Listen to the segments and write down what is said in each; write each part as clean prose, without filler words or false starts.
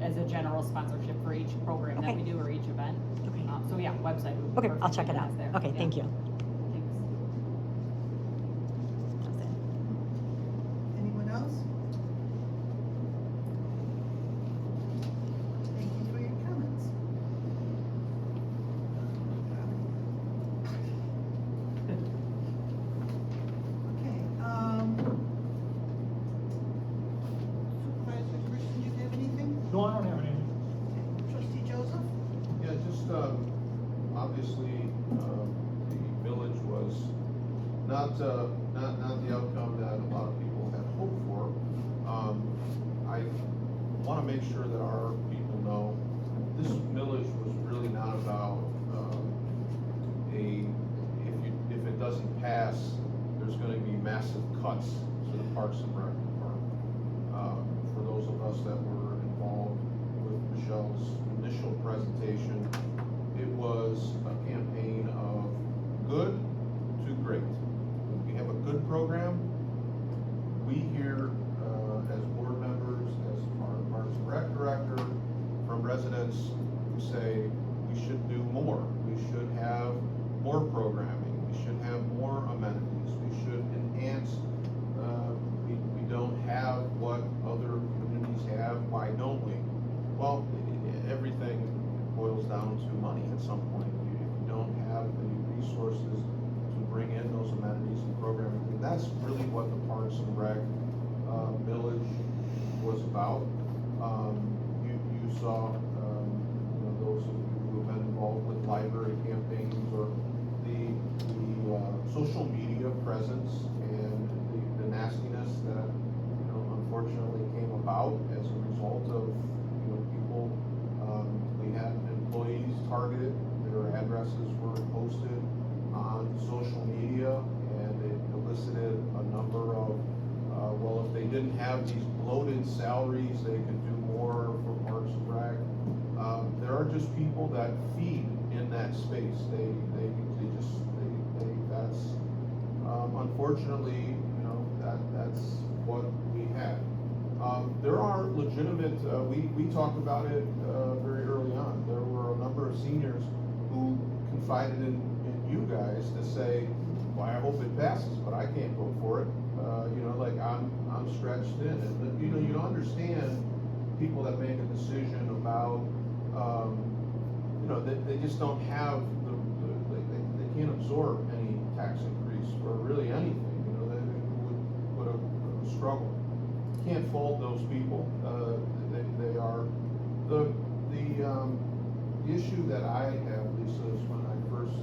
as a general sponsorship for each program that Okay. we do or each event. Okay. So yeah, website would be Okay, I'll perfect check if it out. it's there. Okay, Yeah. thank you. Thanks. That's it. Anyone else? Thank you for your comments. Okay, Supervisor Christian, you have anything? No, I don't have anything. Okay. Trustee Joseph? Yeah, just, obviously, the village was not the outcome that a lot of people had hoped for. I wanna make sure that our people know, this village was really not about, if it doesn't pass, there's gonna be massive cuts to the Parks and Rec department. For those of us that were involved with Michelle's initial presentation, it was a campaign of good to great. When we have a good program, we hear, as board members, as our Parks and Rec director, from residents who say, we should do more. We should have more programming. We should have more amenities. We should enhance, we don't have what other communities have, why don't we? Well, everything boils down to money at some point. If you don't have the resources to bring in those amenities and programming, and that's really what the Parks and Rec village was about. You saw, those of you who have been involved with library campaigns or the social media presence and the nastiness that, unfortunately came about as a result of, people, we had employees targeted, their addresses were posted on social media, and it elicited a number of, well, if they didn't have these bloated salaries, they could do more for Parks and Rec. There are just people that feed in that space. That's, unfortunately, that's what we had. There are legitimate, we talked about it, very early on. There were a number of seniors who confided in you guys to say, well, I hope it passes, but I can't vote for it. I'm stretched thin, and you understand people that make a decision about, they just don't have they can't absorb any tax increase or really anything, they would struggle. Can't fault those people, they are, the issue that I have, Lisa, is when I first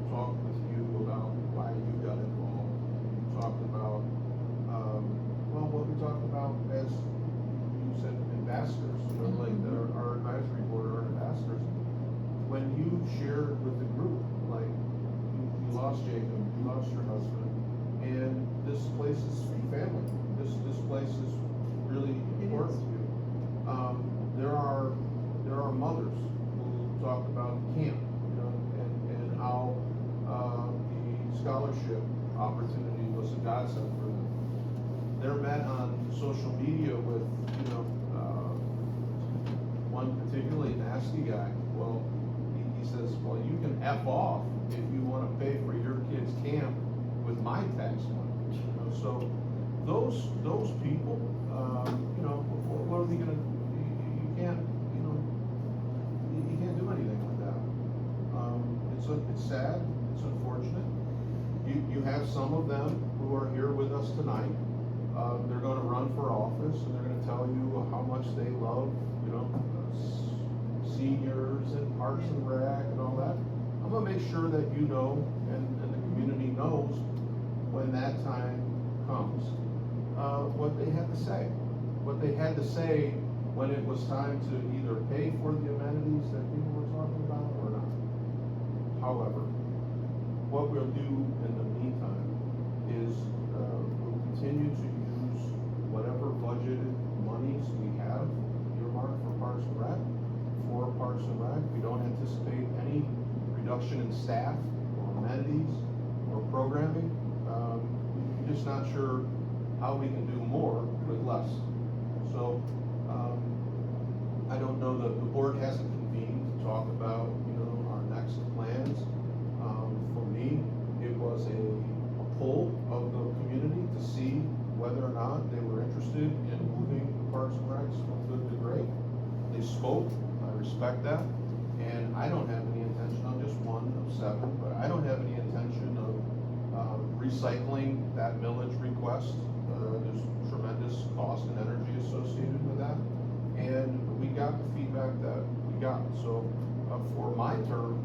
talked with you about why you got involved, you talked about, what we talked about as, you said ambassadors, like our advisory board are ambassadors. When you shared with the group, like, you lost Jacob, you lost your husband, and this place is family. This place is really important to you. There are mothers who talk about camp, and how the scholarship opportunity was a godsend for them. They're met on social media with, one particularly nasty guy. Well, he says, well, you can F off if you want to pay for your kid's camp with my tax money. So those people, what are we gonna? You can't, you can't do anything with that. It's sad. It's unfortunate. You have some of them who are here with us tonight. They're going to run for office, and they're going to tell you how much they love, seniors and Parks and Rec and all that. I'm going to make sure that you know, and the community knows, when that time comes, what they had to say. What they had to say when it was time to either pay for the amenities that people were talking about or not. However, what we'll do in the meantime is we'll continue to use whatever budgeted monies we have earmarked for Parks and Rec for Parks and Rec. We don't anticipate any reduction in staff or amenities or programming. We're just not sure how we can do more with less. So know, the board hasn't convened to talk about, our next plans. For me, it was a poll of the community to see whether or not they were interested in moving Parks and Recs from good to great. They spoke, I respect that, and I don't have any intention, I'm just one of 7, but I don't have any intention of recycling that millage request. There's tremendous cost and energy associated with that, and we got the feedback that we got. So for my term,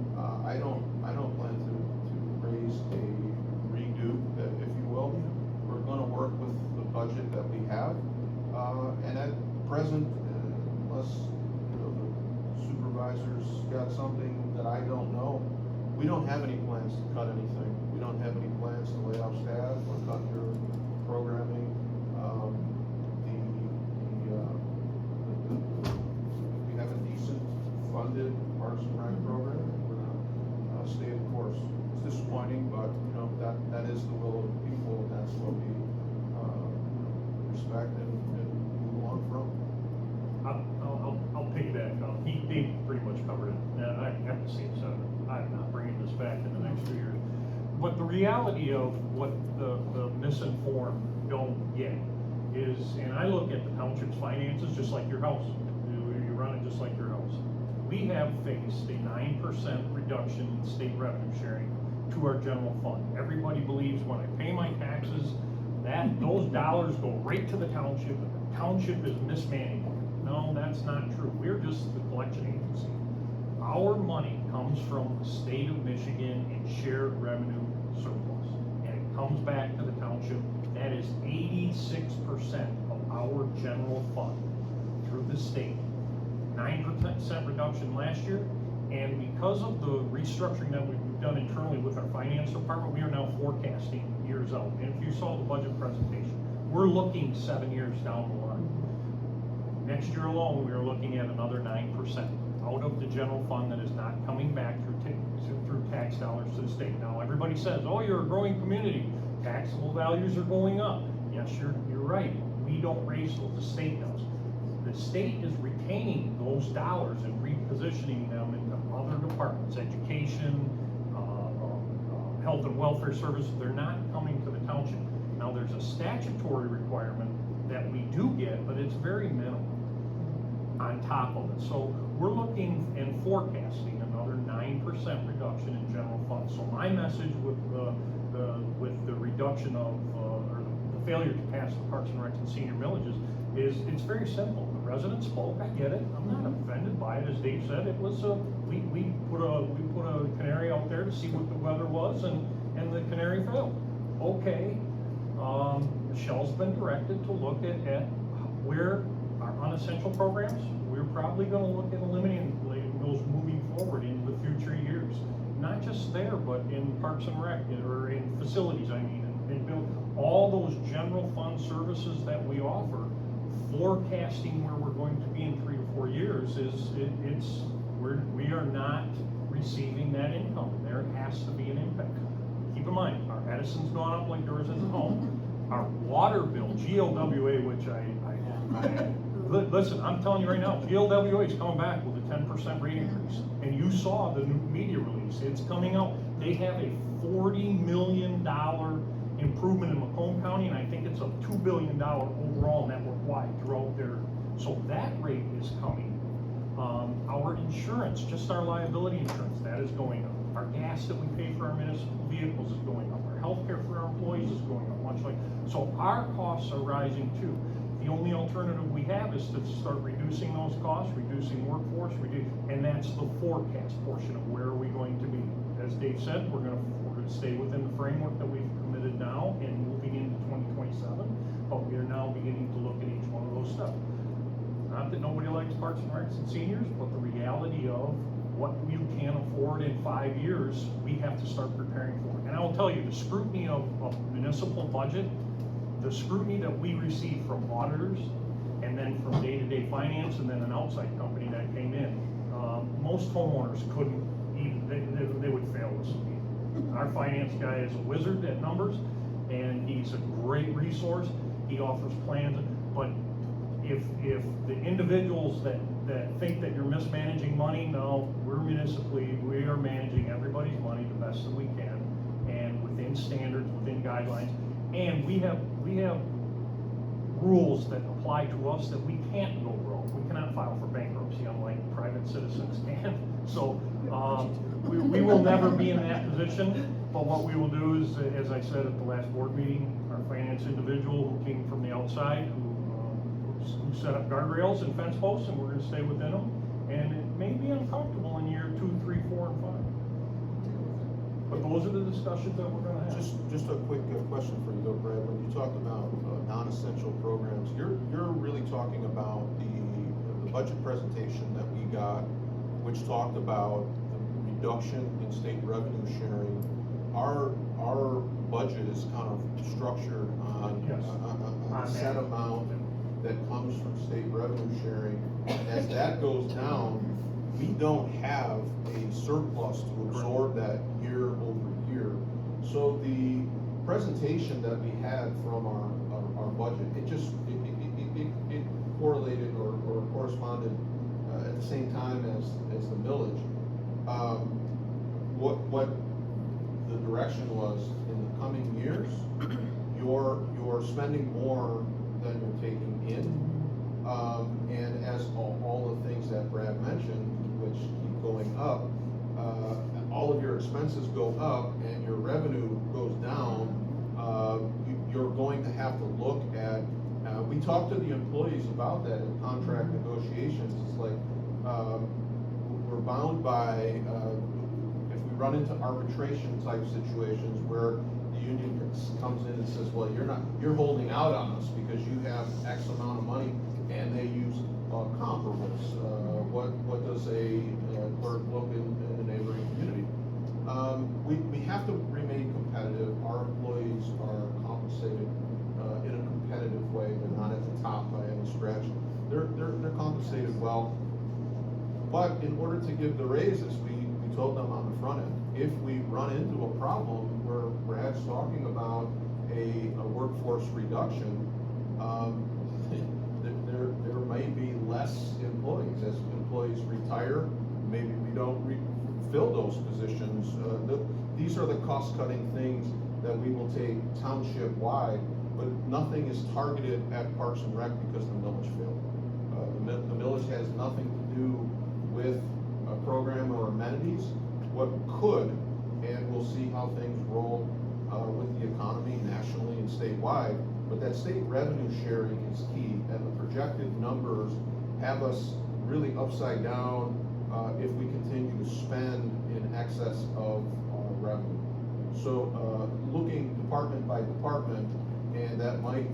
I don't plan to raise a redo, if you will. We're going to work with the budget that we have, and at present, unless the supervisors got something that I don't know, we don't have any plans to cut anything. We don't have any plans to lay off staff or cut your programming. We have a decent funded Parks and Rec program, and we're gonna stay the course. It's disappointing, but that is the will of the people, and that's what we respect and move on from. I'll piggyback on, he pretty much covered it, and I have to say, so I'm not bringing this back in the next 2 years. But the reality of what the misinformed don't get is, and I look at the township's finances just like your house. You run it just like your house. We have faced a 9% reduction in state revenue sharing to our general fund. Everybody believes when I pay my taxes, that those dollars go right to the township, and the township is mismanaged. No, that's not true. We're just the collection agency. Our money comes from the state of Michigan in shared revenue surplus, and it comes back to the township. That is 86% of our general fund through the state. 9% reduction last year, and because of the restructuring that we've done internally with our finance department, we are now forecasting years out. And if you saw the budget presentation, we're looking 7 years down the line. Next year alone, we are looking at another 9% out of the general fund that is not coming back through tax dollars to the state. Now, everybody says, oh, you're a growing community, taxable values are going up. Yes, you're right. We don't raise those, the state does. The state is retaining those dollars and repositioning them into other departments, education, health and welfare services. They're not coming to the township. Now, there's a statutory requirement that we do get, but it's very minimal on top of it. So we're looking and forecasting another 9% reduction in general fund. So my message with the reduction of, or the failure to pass the Parks and Rec and senior millages is, it's very simple. The residents spoke, I get it. I'm not offended by it. As Dave said, it was we put a canary out there to see what the weather was, and the canary failed. Okay, Michelle's been directed to look at where our unessential programs, we're probably going to look at eliminating those moving forward into the future years. Not just there, but in Parks and Rec, or in facilities, I mean, and build all those general fund services that we offer. Forecasting where we're going to be in 3 to 4 years we are not receiving that income. There has to be an impact. Keep in mind, our Edison's gone up like yours is at home. Our water bill, GLWA, which listen, I'm telling you right now, GLWA is coming back with a 10% rate increase. And you saw the new media release, it's coming out. They have a $40 million improvement in Macomb County, and I think it's a $2 billion overall network-wide throughout there. So that rate is coming. Our insurance, just our liability insurance, that is going up. Our gas that we pay for our municipal vehicles is going up. Our health care for our employees is going up, much like, so our costs are rising too. The only alternative we have is to start reducing those costs, reducing workforce, and that's the forecast portion of where are we going to be. As Dave said, we're going to stay within the framework that we've committed now and moving into 2027, but we are now beginning to look at each one of those steps. Not that nobody likes Parks and Recs and seniors, but the reality of what you can afford in 5 years, we have to start preparing for. And I will tell you, the scrutiny of municipal budget, the scrutiny that we receive from auditors, and then from day-to-day finance, and then an outside company that came in, most homeowners couldn't even, they would fail us. Our finance guy is a wizard at numbers, and he's a great resource. He offers plans, but if the individuals that that think that you're mismanaging money, no, we're municipally, we are managing everybody's money the best that we can, and within standards, within guidelines, and we have rules that apply to us that we can't go broke. We cannot file for bankruptcy unlike private citizens can. So, we will never be in that position, but what we will do is, as I said at the last board meeting, our finance individual who came from the outside, who set up guardrails and fence posts, and we're gonna stay within them. And it may be uncomfortable in year 2, 3, 4, and 5. But those are the discussions that we're gonna have. Just a quick question for you though, Brad, when you talked about non-essential programs, you're really talking about the budget presentation that we got, which talked about the reduction in state revenue sharing. Our budget is kind of structured on Yes. a set amount that comes from state revenue sharing. As that goes down, we don't have a surplus to absorb that year over year. So the presentation that we had from our budget, it correlated or corresponded at the same time as the millage. What the direction was in the coming years, you're spending more than you're taking in. And as all the things that Brad mentioned, which keep going up, all of your expenses go up and your revenue goes down, you're going to have to look at, we talked to the employees about that in contract negotiations. It's like, we're bound by, if we run into arbitration type situations where the union comes in and says, well, you're holding out on us because you have X amount of money, and they use comparables. What does a clerk look in a neighboring community? We have to remain competitive. Our employees are compensated in a competitive way. They're not at the top by any stretch. They're compensated well. But in order to give the raises, we told them on the front end, if we run into a problem where Brad's talking about a workforce reduction, there may be less employees. As employees retire, maybe we don't fill those positions. These are the cost-cutting things that we will take township-wide, but nothing is targeted at Parks and Rec because the millage failed. The millage has nothing to do with a program or amenities. What could, and we'll see how things roll with the economy nationally and statewide, but that state revenue sharing is key, and the projected numbers have us really upside down if we continue to spend in excess of revenue. So looking department by department, and that might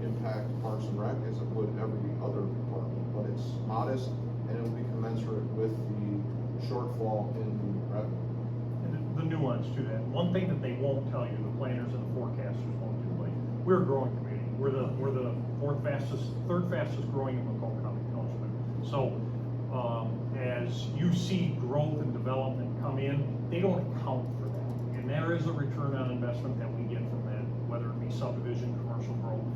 impact Parks and Rec as it would every other department, but it's modest and it will be commensurate with the shortfall in revenue. And the nuance to that, one thing that they won't tell you, the planners and the forecasters won't do, like, we're a growing community. We're the third fastest growing in Macomb County Township. So, as you see growth and development come in, they don't account for that. And there is a return on investment that we get from that, whether it be subdivision, commercial growth.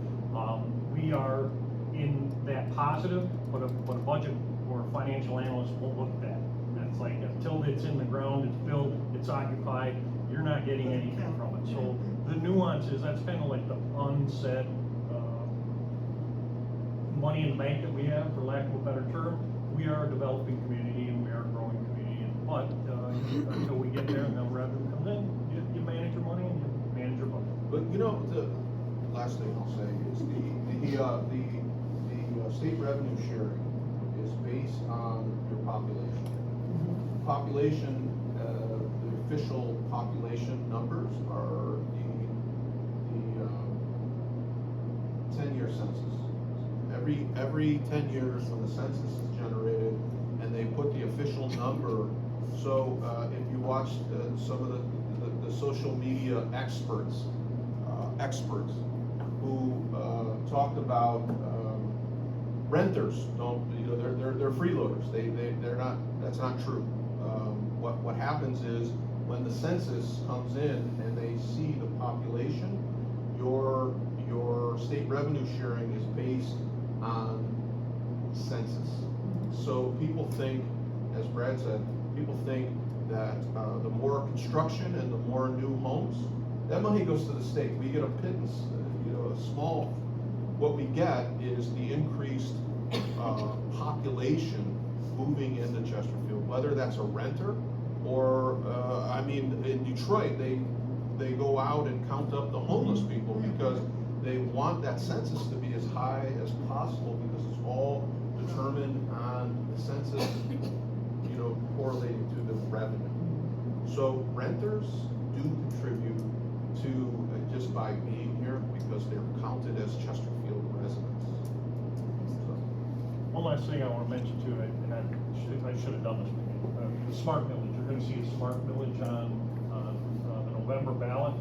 We are in that positive, but a budget or a financial analyst won't look at that. That's like, until it's in the ground, it's built, it's occupied, you're not getting anything from it. So the nuance is, that's kind of like the unsaid money in the bank that we have, for lack of a better term. We are a developing community and we are a growing community, but until we get there and then revenue comes in, you manage your money and you manage your budget. But you know, the last thing I'll say is the state revenue sharing is based on your population. Population, the official population numbers are the 10-year census. Every 10 years when the census is generated and they put the official number. So if you watch some of the social media experts who talked about renters don't, you know, they're freeloaders. They're not. That's not true. What happens is when the census comes in and they see the population, your state revenue sharing is based on census. So people think, as Brad said, people think that the more construction and the more new homes, that money goes to the state. We get a pittance, a small, what we get is the increased population moving into Chesterfield, whether that's a renter or, in Detroit, they go out and count up the homeless people because they want that census to be as high as possible because it's all determined on the census, correlating to the revenue. So renters do contribute to, just by being here, because they're counted as Chesterfield residents. So, One last thing I want to mention too, and I should have done this, the smart millage, you're gonna see a smart millage on the November ballot.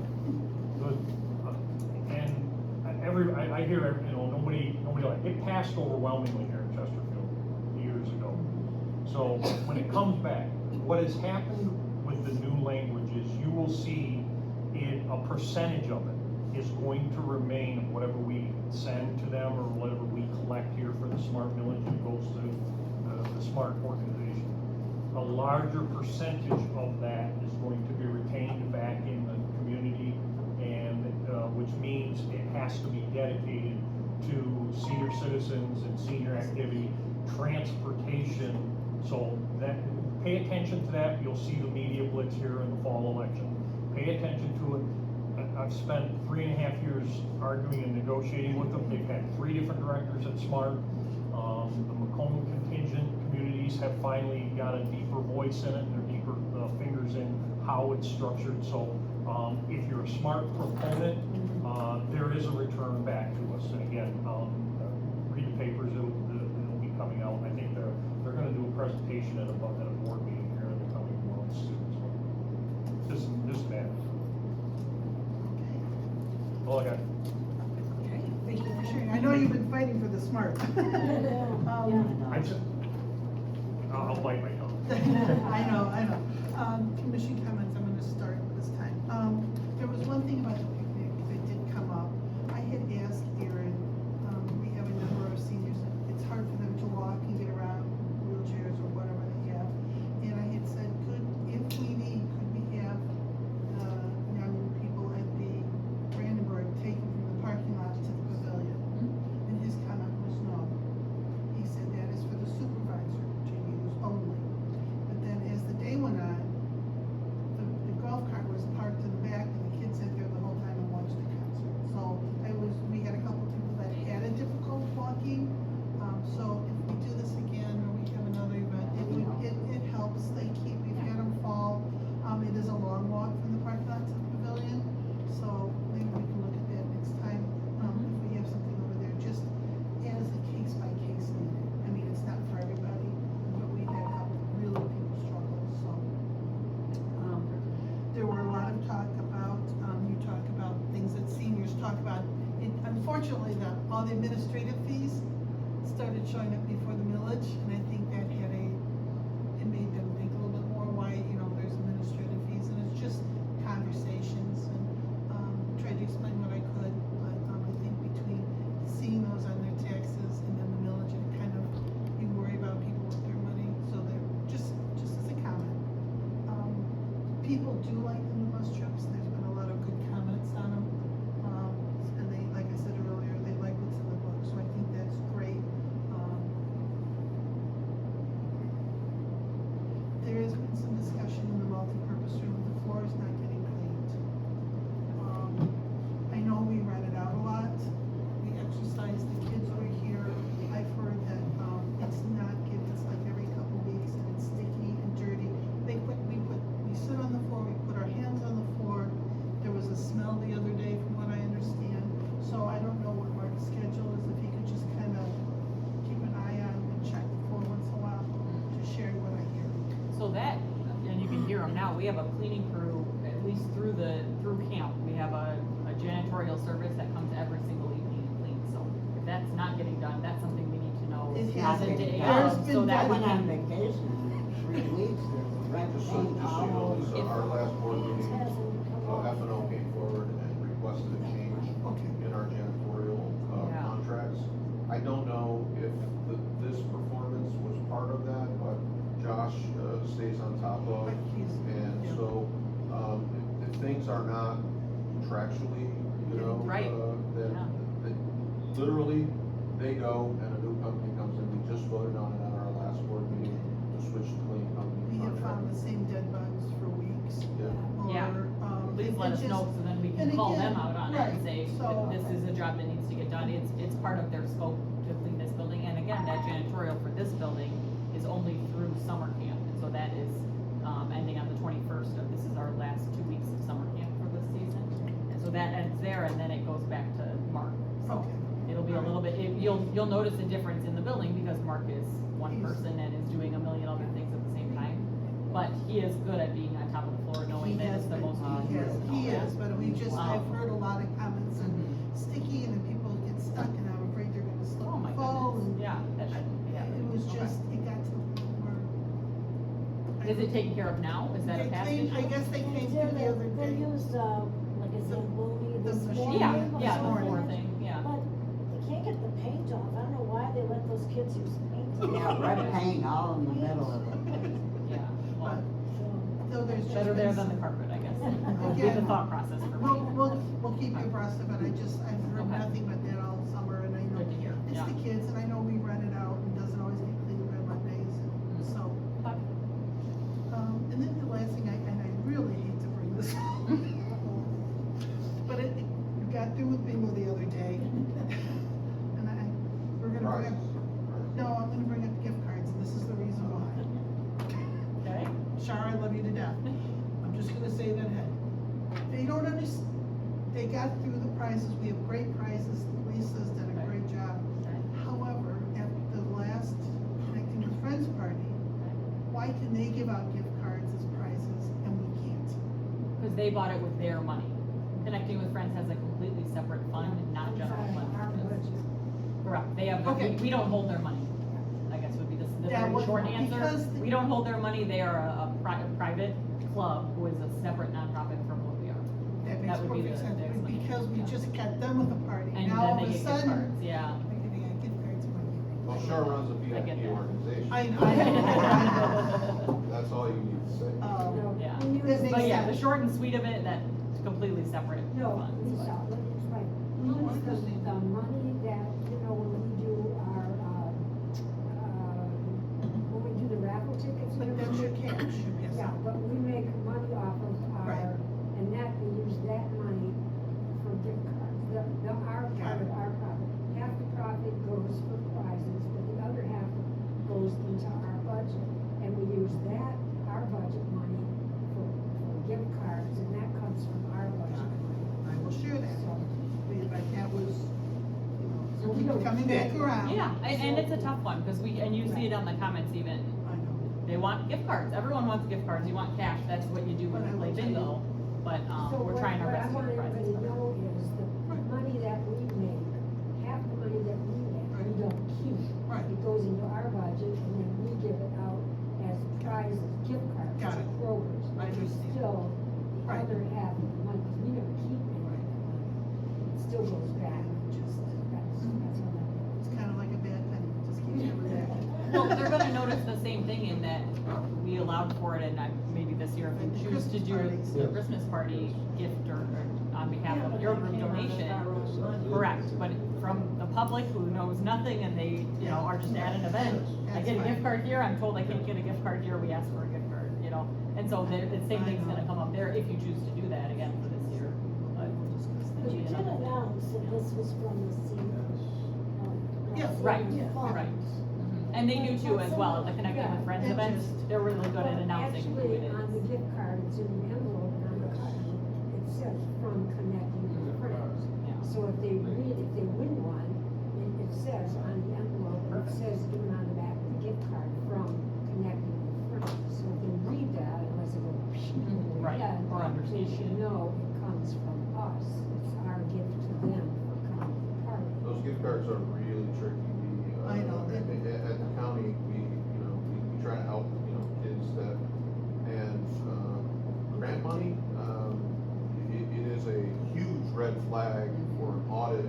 I hear, nobody like, it passed overwhelmingly here in Chesterfield years ago. So when it comes back, what has happened with the new language is you will see a percentage of it is going to remain, whatever we send to them or whatever we collect here for the smart millage, it goes to the smart organization. A larger percentage of that is going to be retained back in the community, and which means it has to be dedicated to senior citizens and senior activity, transportation. So that, pay attention to that. You'll see the media blitz here in the fall election. Pay attention to it. I've spent 3.5 years arguing and negotiating with them. They've had 3 different directors at SMART. The Macomb contingent communities have finally got a deeper voice in it, and their deeper fingers in how it's structured. So if you're a SMART proponent, there is a return back to us. And again, read the papers, it'll be coming out. I think they're gonna do a presentation at a board meeting here in the coming months too. So this bad. All I got. Okay, thank you for sharing. I know you've been fighting for the smart. I just, I'll bite my tongue. I know. Commission comments, I'm gonna start this time. There was one thing about the picnic that did come up. I had asked Aaron, we have a number of seniors, it's hard for them to walk and get around, wheelchairs or whatever they have. And I had said, could we have young people at the Brandenburg taken from the parking lot to the pavilion? And his comment was no. He said that is for the supervisor to use only. But then as the day went on, the golf cart was parked in the back and the kids sat there the whole time and watched the concert. So we had a couple people that had a difficult walking. So if we do this again or we have another event, it helps. We've had them fall. It is a long walk from the parking lot to the pavilion. So maybe we can look at that next time, if we have something over there, just as a case by case needed. I mean, it's not for everybody, but we had helped really people struggle, so. There were a lot of talk about, you talk about things that seniors talk about. Unfortunately, all the administrative fees started showing up before the millage, and I think that it made them think a little bit more why, there's administrative fees, and it's just conversations, and tried to explain what I could, but I think between seeing those on their taxes and then the millage, and kind of, you worry about people with their money, so they're, just as a comment. People do like the new bus trips, there's been a lot of good comments on them, and they, like I said earlier, they like what's in the book, so I think that's great. There has been some discussion in the multi-purpose room, the floor is not getting cleaned. I know we rent it out a lot, we exercise, the kids were here, I've heard that, it's not good, it's like every couple weeks, and it's sticky and dirty. We sit on the floor, we put our hands on the floor, there was a smell the other day from what I understand, so I don't know what Mark's schedule is, if he could just kind of keep an eye on and check the floor once in a while, to share what I hear. So that, and you can hear them now, we have a cleaning crew, at least through camp, we have a janitorial service that comes every single evening and cleans, so if that's not getting done, that's something we need to know. It the hasn't. day There's of, been so that we Went on can, vacation, 3 weeks, right? Just so you know, Lisa, If- our last board meeting, F&O came forward and requested a change Okay. in our janitorial Yeah. contracts. I don't know if this performance was top of. Like he's- And yeah. so, if things are not contractually, you know, Right. then, Yeah. then literally, they go and a new company comes in. We just voted on it at our last board meeting to switch to clean company We have contract. found the same dead bugs for weeks, Yeah. Yeah. or, Please it let us just- know, so then we and can call again, them out on it and right, say, so- this is a job that needs to get done, it's part of their scope to clean this building, and again, that janitorial for this building is only through summer camp, and so that is, ending on the 21st of, this is our last 2 weeks of summer camp for this season, and so that ends there, and then it goes back to Mark, so Okay. it'll be a little bit, you'll notice a difference in the building, because Mark is one He's- person and is doing a million other things at the same time, but he is good at being on top of the floor, knowing that it's the most dangerous and all He that. is, but we just, I've heard a lot of comments and Mhm. sticky and people get stuck and I'm afraid they're gonna slip Oh my and fall goodness, and. yeah, that shouldn't be happening. It was Okay. just, it got to the point where. Is it taken care of now? Is that a They past came- issue? I guess they came through the other They day. used, like a Zamboni the this machine. morning. Yeah, or yeah, the something. floor thing, yeah. But they can't get the paint off, I don't know why they let those kids use paint. Yeah, red paint all in the middle of it. Yeah, well, So there's just. better there been than the some- carpet, I guess. Would be the Again, thought process for We'll, me. we'll keep you abreast of it, I've heard Okay. nothing but that all summer and I know Good to hear, it's yeah. the kids and I know we rent it out and it doesn't always get cleaned by Mondays and so. Okay. And then the last thing, and I really hate to bring this up, but it got through with bingo the other day. And we're gonna bring up, Prizes. no, I'm gonna bring up gift cards, and this is the reason why. Okay, Shar, I love you to death. I'm just gonna say that ahead. They don't understand, they got through the prizes, we have great prizes, Lisa's done a great job. okay, However, at the last Connecting with Friends party, why can they give out gift cards as prizes and we can't? because they bought it with their money. Connecting with Friends has a completely separate fund, not general fund. Our budget. Correct, they have, Okay. we don't hold their money, I guess would be the That very was- short answer. because the- We don't hold their money, they are a private club who is a separate nonprofit from what we are. That makes would be perfect the sense, but explanation, because we yeah. just got done with the party, And now then all they of a get gift sudden. cards, yeah. We're giving out gift cards to my Well, Char runs a I get VIP that. organization. I know, I know. That's all you need to say. No, Yeah. we use- That makes But yeah, the sense. short and sweet of it, that's completely separate No, funds. Lisa, but- it's right. No, We I use understand. the money that, you know, when we do our, when we do the raffle tickets. But you know, that's your cash, yes. Yeah, but we make money off of Right. our, and that, we use that money for gift cards. Our part of our profit, half the profit goes for prizes, but the other half goes into our budget. And we use that, our budget money for gift cards, and that comes from our budget money. I will share that, So, but that was, you So we know, don't- coming back around. Yeah, and it's a tough one, because and you see it on the comments even, I know. they want gift cards, everyone wants gift cards, you want cash, that's what you do when But I you play will tell you- bingo, but, So we're trying our best to What get I want prizes. everybody to know is the money that we make, half the money that we make, we don't keep. Right. It goes into our budget and then we give it out as prizes, gift cards Got to it. Kroger's. I But it's understand. still, the Right. other half of the money, 'cause we never keep any of that money. It still goes back, just, that's how that It's kind of like a bad penny, just keeps coming back. Well, they're gonna notice the same thing in that we allowed for it, and maybe this year, if And you the choose to Christmas do parties. the Christmas party gift or on behalf of your group donation, correct, but from the public who knows nothing and they, you know, are just at an event, I That's get a fine. gift card here, I'm told I can't get a gift card here, we ask for a gift card, you know? And so the same I thing's know. gonna come up there if you choose to do that again for this year, but we're just gonna But send you you did another thing. announce that this was from the senior. Yes. Right, funds. right. And they do too as well, at the Connecting with Friends Yeah. events, they're really good at Well, announcing who it Actually, on the is. gift card, it's in the envelope, and on the card, it says from Connecting with Friends. Yeah. So if they win one, it says on the envelope, it says even on the back of the gift card, from Connecting with Friends. So if they read that, unless it goes over Right, their head, or they understand. should know it comes from us. It's our gift to them for coming to the party. Those gift cards are really tricky. I know. At the county, we try to help, kids that, and, grant money, it is a huge red flag for an audit,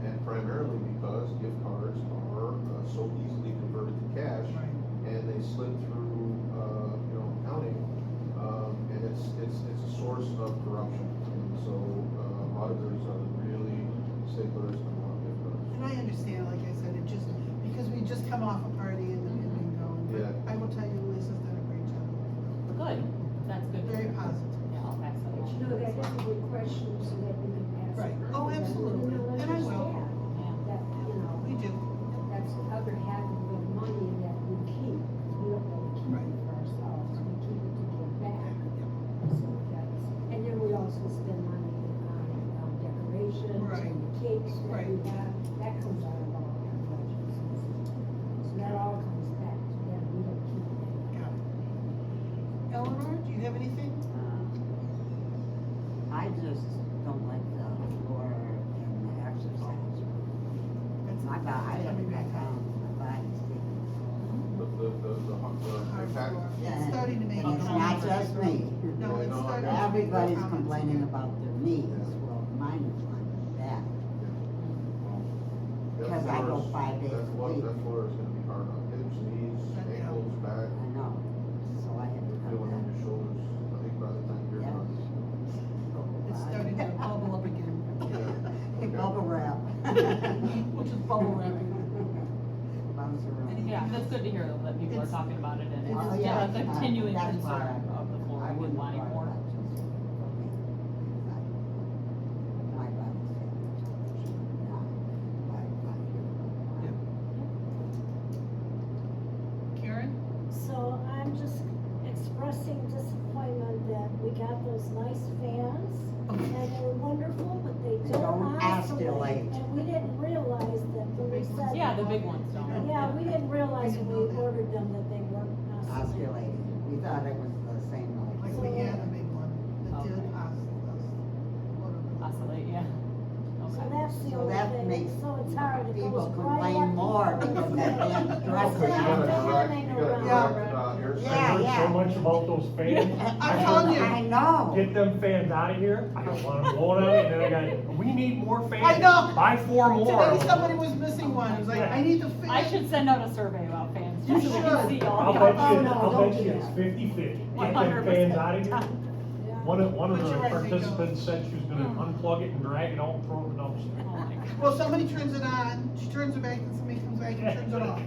and primarily because gift cards are so easily converted to cash, Right. and they slip through, Eleanor, do you have anything? I just don't like the floor and the exercise room. That's My body, I coming got back down, out. my body's taking. Hard impact? floor. Yeah, It's starting to make. And it's not just me. No, it's Yeah, no, starting to make Everybody's comments complaining again. about their knees, well, mine is like that. Because I go 5 days a week. That floor is gonna be hard on hips, knees, ankles, back, I know, so I had to feel come it on back. your shoulders, I think by the time you're Yeah. done. It's starting to bubble up again. Hey, bubble wrap. Which is bubble wrapping. Bounce around. Yeah, that's good to hear though, that people are It's- talking about it and it's- it's, Oh, yeah, yeah, it's a continuing that's why concern of the I flooring and wouldn't wanting brought more. it up just for me, because my body's taking it, not my body. Karen? So I'm just expressing disappointment that we got those nice fans, and they're wonderful, but they They don't don't oscillate. oscillate. And we didn't realize that when we said. Yeah, the big ones don't. Yeah, we didn't realize We when didn't we know that. ordered them that they weren't oscillating. Osculating, we thought it was the same Like like. we had a big one that did Okay. whatever. Oscillate, yeah. So Okay. that's the So only that thing, makes so it's hard, it people goes right complain up more to the because that damn fan. dress Because you It's gotta not direct, fanning you gotta around. direct, air Yeah, I heard yeah. so much about those fans. I'm telling you. I know. Get them fans out of here, I don't want them blowing on me, and then I got, we need more fans. I know. Buy 4 more. Today somebody was missing one, it was like, I need the fan. I should send out a survey about fans, just so we can should. see all I'll the. bet you, Oh, no, I'll don't bet do you it's that. 50-50. Get them 100%. fans out of here. Yeah. One of But the you're right, they go. participants said she was gonna Hmm. unplug it and drag it out and throw it in the dumpster. Oh my God. Well, somebody turns it on, she turns it back, and somebody comes back and turns it off.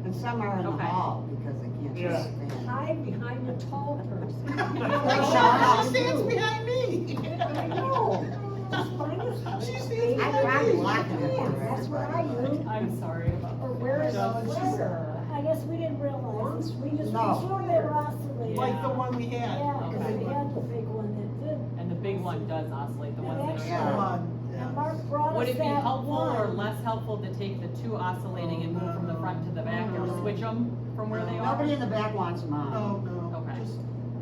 And some are in the Okay. hall because they can't Yeah. stand. Hide behind a tall person. She stands behind me. I know. Just find us. She stands I behind tried me. blocking it for That's what I everybody. do. I'm sorry about. Or where is No, the it's sweater? I guess we didn't realize, we just, we No. saw they were oscillating. Like the one we had. Yeah, because Okay. we had the big one that did. And the big one does oscillate, the ones that The are. Yeah. one, And yeah. Mark brought us Would it be that helpful or one. less helpful to take the 2 oscillating and move from the front to the back or switch them from where they are? Nobody in the back wants mine. Oh, no, Okay. just.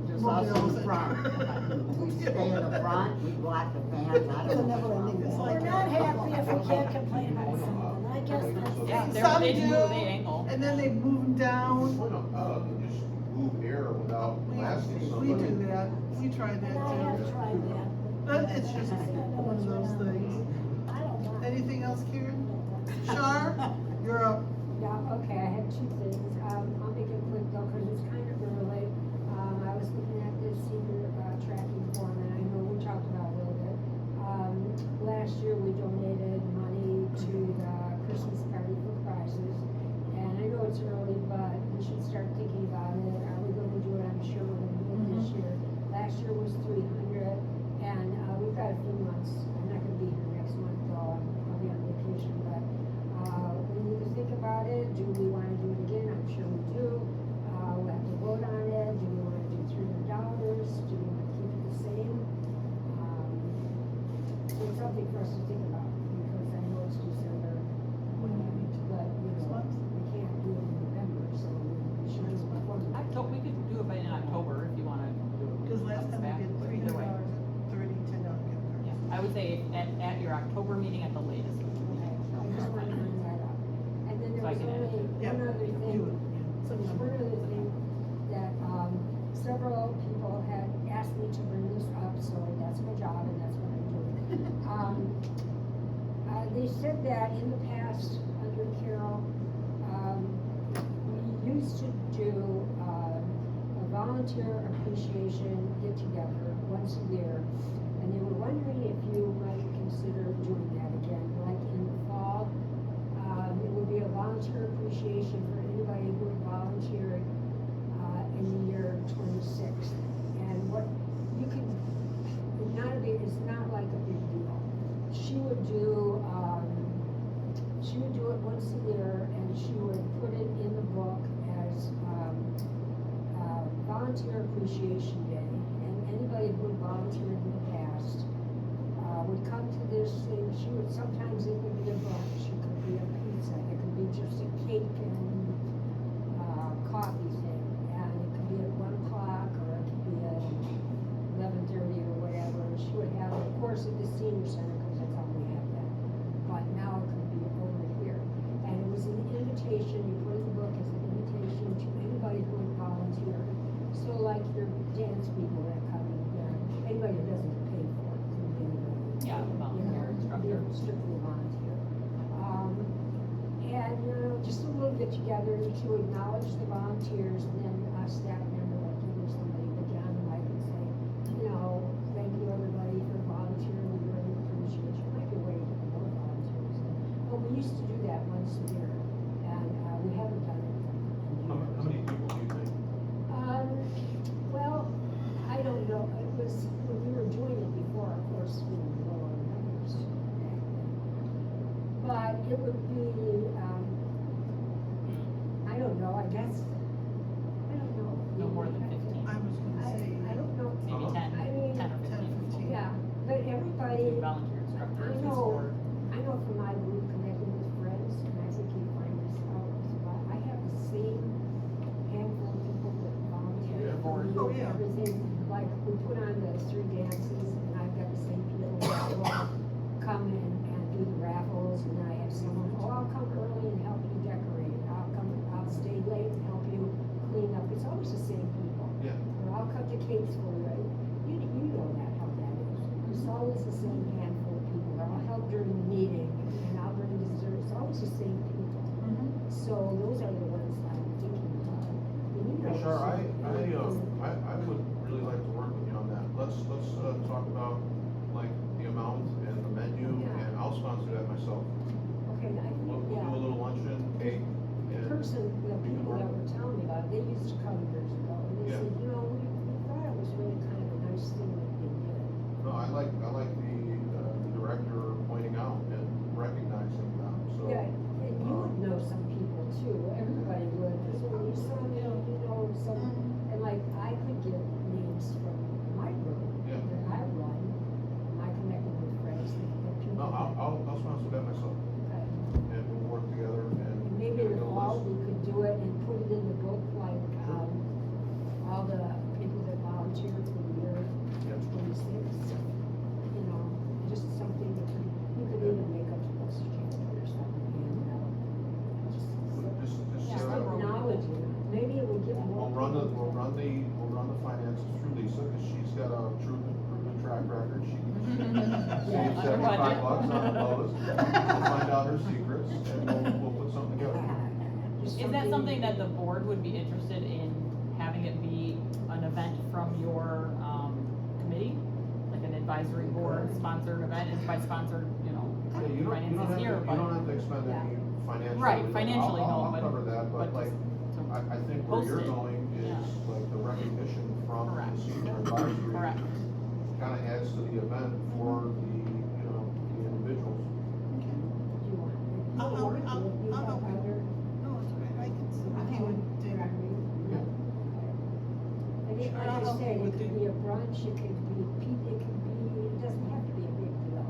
Just us in the mobiles. front. We stay in the front, we block the fans, I It's a don't know. never-ending what's wrong. discussion. We're not happy if we can't complain about something, I guess that's. Yeah, Some they do, do, they angle. and then they move them down. Why not, you just move air without blasting We somebody. do that, we tried And I that have too. tried that. But it's just one of those things. I don't mind. Anything else, Karen? Shar, you're up. Yeah, okay, I have 2 things. I'll make it quick though, cause it's kind of early. I was looking at this senior, tracking form, and I know we talked about it a little bit. Last year, we donated money to the Christmas party for prizes. And I know it's early, but we should start thinking about it. Are we gonna do it? I'm sure we're gonna do it this year. Last year was 300, and, we've got a few months. I'm not gonna be here next month, though. I'll be on vacation, but, we need to think about it. Do we wanna do it again? I'm sure we do. We'll have to vote on it. Do we wanna do $300? Do we wanna keep it the same? So it's something for us to think about, because I know it's December, but, we can't do it in November, so we should do it before. October, we could do it in October if you wanna. Because last time we did Either way. $300, $30, $10 gift cards. Yeah, I would say at your October meeting at the latest. Okay, I just wanted to bring that up. And then there So I was can add only Yeah, one other do thing. it, So there's one other thing that, several people had asked me to bring this up, so that's my job and that's what I'm doing. They said that in the past, under Carol, we used to do, a volunteer appreciation get-together once a year. And they were wondering if you might consider doing that again, like in the fall. It would be a volunteer appreciation for anybody who had volunteered, in the year 26. And what, you can, it's not like a big deal. She would do it once a year, and she would put it in the book as, Volunteer Appreciation Day. And anybody who had volunteered in the past, would come to this thing. Sometimes it would be a brunch, it could be a pizza, it could be just a cake and, coffee thing, and it could be at order to acknowledge the volunteers, and then a staff member like you or somebody, but John and I could say, you know, thank you everybody for volunteering, we really appreciate you. Might be a way to get more volunteers. But we used to do that once a year, and, we haven't done it. in How many years. people do you think? Well, I don't know, it was, when we were doing it before, of course, we were lower numbers back then. But it would be, I don't know, I guess, I don't know. No more than 15. I was gonna say, I don't know, Maybe 10, I mean, 10 or 10 or 15. 15. yeah, but everybody, Volunteer instructors. I know. I know from my group Connecting with Friends, and I think you find this out, but I have the same handful of people that volunteer Yeah, for me Oh, and yeah. everything. Like, we put on the 3 dances, and I've got the same people that will come and do the raffles, and then I have someone, oh, I'll come early and help you decorate, I'll stay late and help you clean up, it's always the same people. Yeah. Or I'll cut the cakes for you, you know that, how that is. It's always the same handful of people, or I'll help during the meeting, and I'll bring dessert, it's always the same people. Mhm. So those are the ones I'm thinking about. And you know, Sure, so- I would really like to work with you on that. Let's talk about like the amount and the menu, Yeah. and I'll sponsor that myself. Okay, I We'll think, do a yeah, little luncheon, cake, the and, person, the people that were telling me about it, they used to come years ago, and they Yeah. said, you know, we thought it was really kind of a nice thing that they did. no, I like the director pointing out and recognizing them, so. Yeah, and you would know some people too, everybody would, because when you saw me, you know, some, and like, I could get names from my group Yeah. that I run, my Connecting with Friends, that people. No, I'll sponsor that myself, Okay. and we'll work together and. And maybe in get the a fall, list. we could do it and put it in the book, like, all the people that volunteered for the year Yeah. 26. You know, just something that you could even make up to postage or something, and, just. Just, Yeah, technology, maybe it would give more. We'll run the finances through Lisa, cause she's got a proven track record, she can Yeah, save under budget. $75 on Lowe's, we'll find out her secrets, and we'll put something together. Just Is that something that the board would be interested in having it be an event from your, committee? Like an advisory board sponsored event, and by sponsored, you know, Yeah, you don't have finances to, here, you but. don't have to expend any financially. Right, financially, no, I'll but- cover that, but like, just to I think where post you're it. going is Yeah. like the recognition from the Correct. senior advisory. Correct. Kinda adds to the event for the, you know, the individuals. Okay. You want. You I'll- want to, I'll- if you I'll have help you. other. No, it's all right, I can see with you and David. Yeah. And it, Sure, like I'll I help said, you it with could it. be a brunch, it could be, it doesn't have to be a big deal.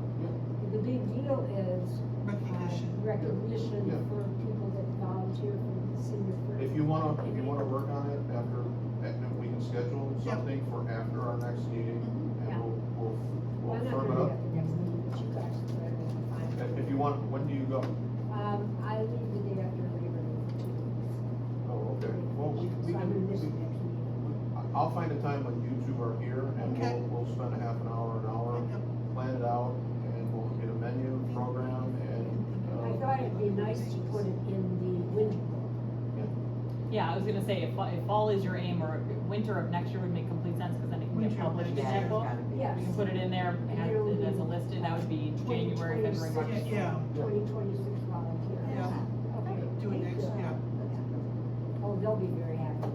The big deal is. Recognition. Recognition Yeah. for people that volunteer for the senior. If you wanna work on it after, we can schedule Yep. something for after our next meeting, and Yeah. we'll Well, I'm not firm it gonna be up. at the next meeting, but you guys are ready to find it. If you want, when do you go? I leave the day after Labor Day for 2 weeks. Oh, okay, well, we So can, I'm gonna miss the next meeting. I'll find a time when you two are here, and Okay. we'll spend a half an hour, Yep. plan it out, and we'll get a menu, program, and. I thought it'd be nice to put it in the winter book. Yeah, I was gonna say, if fall is your aim, or winter of next year would make complete sense, cause then it can get Winter of published in next that year. book. Yes. We can put it in there, And have it'll it as be a listed, that would be January, February, March. 2026. Yeah, 2026 volunteer. Yeah. Okay. do it thank next, you. yeah. Oh, they'll be very happy.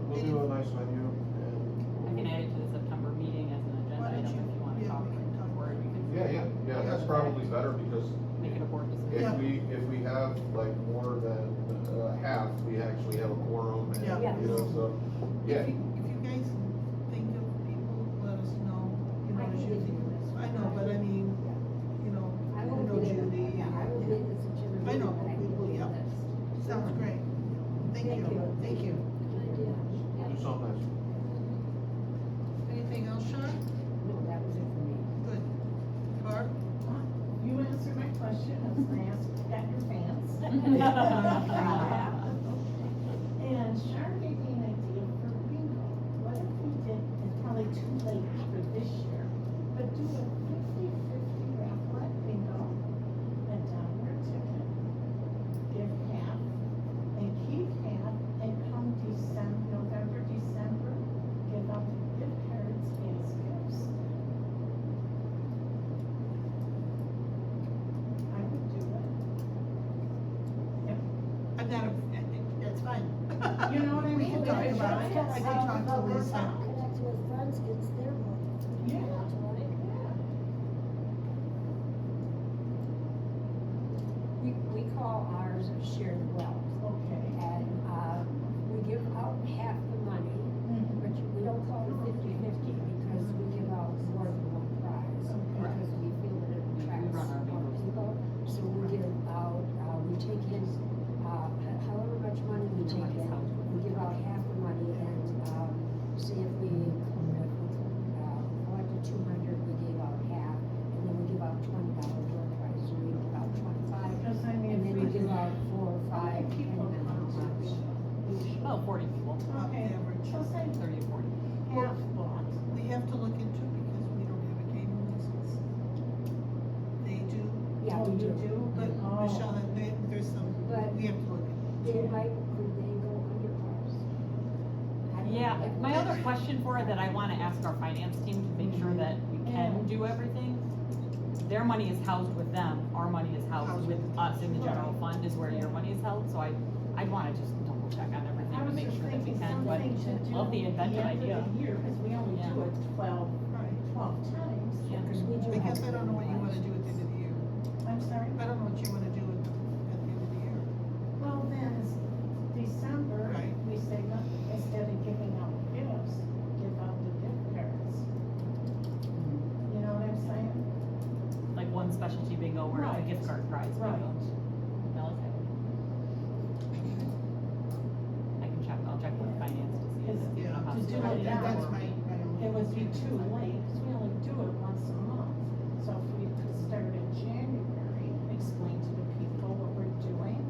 We'll do a nice menu, I can and, add it to the September meeting as an agenda Why don't item you- if you wanna yeah, talk, we can talk. or we can. yeah, that's probably better, because Make it a board decision. Yeah. if we have like more than, half, we actually have a quorum, and, Yeah. you know, so, yeah. If you guys think of people, let us know, you know, I can as you give think. you this. I know, but I mean, you know, I you will know get it, Judy. yeah, I will get it to Jim. I know, but I can people, give you yeah. this. Sounds great. Thank you, thank you. Good idea. We'll do something nice. Anything else, Sean? No, that was it for me. Good. Barb? You answered my question, I was gonna ask, got your fans? And Sharon gave me an idea for bingo. What if we did, it's probably too late for this year, but do a 50-50 raffle at bingo, $1 ticket, give half fine. You know what I We mean? can talk It's about right. it. I can talk to Lisa. Connecting with Friends gets their money. Yeah. Right? We call ours shared wealth, Okay. and, we give out half the money, Mhm. but we don't call it 50-50 because we give out more than one prize. Okay. Because we feel that it We attracts run our more bingo. people, so we give out, we take in, however much money we Your take money's in, held. we give out half the money, and, say if we collected 200, we gave out half, and then we give out $20 door prize, so we give out 25. Because I mean, And then we give out 4 or How 5, many people depending on how come to much. About 40 people, Okay, Average. so say 30 to 40. half bought. We have to look into it because we don't have a gaming license. They do, Yeah, Oh, we you do. do? but Oh. Michelle, there's some, But- we have to look into. They might, could they go under ours? I don't Yeah, know. my other question for it that I wanna ask our finance team to make sure that we can Yeah. do everything. Their money is housed with them, our money is housed with us in the general fund is where your money is held, so I'd wanna just double check on everything I to was make just sure that we thinking can, but something to do love the at inventive end of idea. the year, because we only Yeah. do it 12 Right. times. Yeah. Because we do have. Because I don't know what you wanna do at the end of the year. I'm sorry? I don't know what you wanna do at the end of the year. Well, then, December, Right. we say, look, instead of giving out gifts, give out the gift cards. You know what I'm saying? Like one specialty bingo where it's a Right. gift card prize. Right. bingo. I like that. I can check, I'll check with finance to see if it's Yeah, enough. to do house it to that That's or- my only. It would be too late, because we only do it once a month. So if we could start in January, explain to the people what we're doing,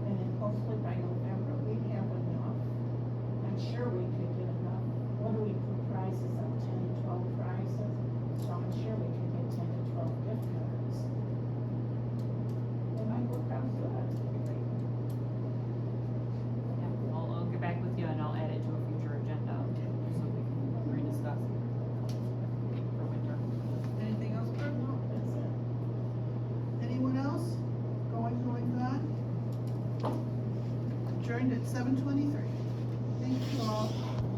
and then hopefully by November, we have enough. I'm sure we could get enough. What do we put prizes up, 10 to 12 prizes? So I'm sure we could get 10 to 12 gift cards. It might work out good. Yeah, I'll get back with you and I'll add it to a future agenda, so we can rediscuss for winter. Anything else, Bert? No, that's it. Anyone else? Going, gone? Adjourned at 7:23.